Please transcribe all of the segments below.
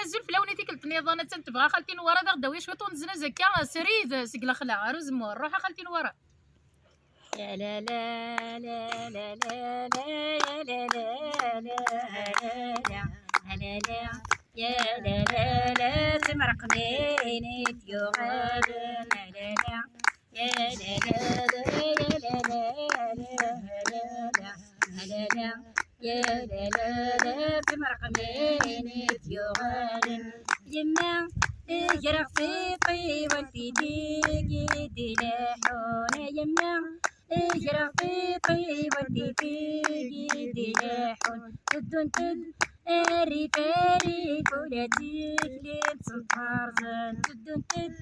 زول فلاوني تيكلت نظانه تنتبغى خالتي نورا دا غداوي شويه طونزنا زكا سريد سقلا خلا غير زمور روح خالتي نورا يا لا لا لا لا لا لا لا لا لا لا لا يا لا لا لا تمرق بيني تيوغاد لا لا لا يا لا لا لا لا لا لا لا يا لا لا لا تمرق بيني تيوغاد يما اجرق في طيب في ديدي لاحون يما اجرق في طيب في ديدي لاحون تدون تد اري فاري كولاتي كليب سلطارزن تدون تد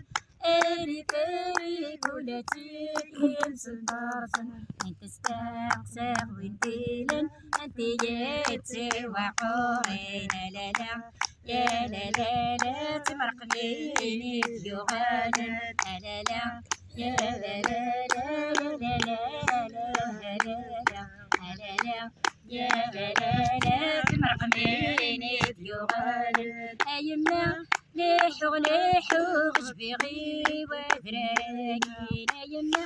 اري فاري كولاتي كليب سلطارزن انت استقسى ويديلن انت جيت سوا قورين لا لا يا لا لا لا تمرق بيني يغاد لا لا يا لا لا لا لا لا لا لا لا يا لا لا لا تمرق بيني يغاد ايما ليحو ليحو غجبيغي ودراكين ايما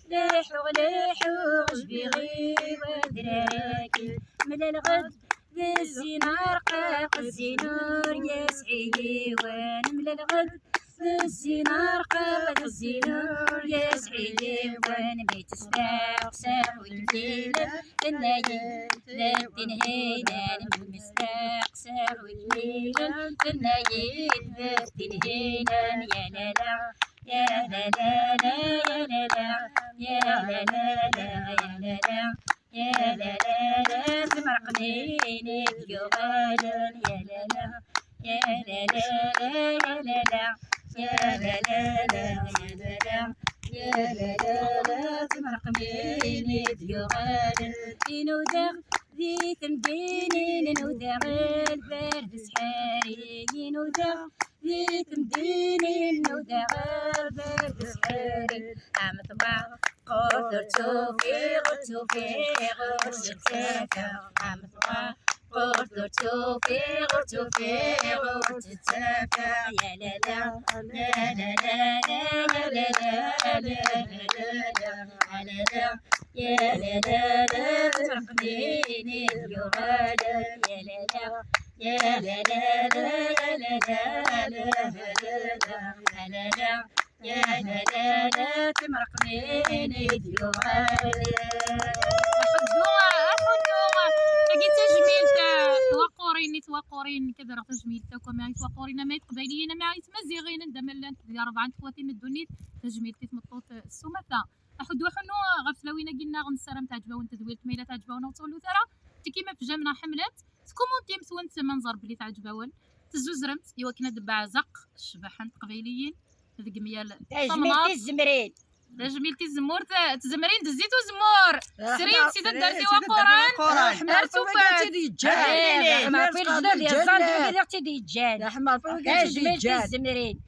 ليحو ليحو غجبيغي ودراكين من الغد بالزينار قاق الزينور يسعي ونمل الغد بالزينار قاق الزينور يسعي وان بيت سباق ساق والليل النايل لا تنهينا المستاق ساق والليل النايل لا تنهينا يا لا لا يا لا لا لا يا لا لا يا لا لا لا يا لا لا يا لا لا تمرق بيني يغادر يا لا لا يا لا لا يا لا لا يا لا لا يا لا لا يا لا لا تمرق بيني يغادر ينودغ ذي تمديني نودغ البرد سحاري ينودغ ذي تمديني نودغ البرد سحاري عم طبع قدر توفيق توفيق وتتسافر عم طبع قدر توفيق توفيق وتتسافر يا لا لا لا لا لا لا لا لا لا لا يا لا لا لا تفرق بيني يغادر يا لا لا يا لا لا لا لا لا لا لا يا لا لا لا تمرق بيني يغادر لقيت جميلته توقورين كذا راه جميلته كما توقورين ما قبايليين ما مزيغين ندملن ديال 4 خواتين الدنيت تجميلتي تمطوط السمثه احد وحنو غفلاوينا قلنا غنسرم تعجبون تدويلت ميله تعجبون وتقولوا ترى كيما في جامنا حملات تكومونتي مسونت منظر بلي تعجبون تزوزرمت ايوا كنا دبا زق الشبحان قبايليين هذيك ميال جميلتي الزمرين جميلتي الزمور تزمرين دزيتو زمور سريت سيده درتي وقران حمار فوق دي الجال ما في الجداد يا زان ديال ديال الجال حمار فوق جميلتي الزمرين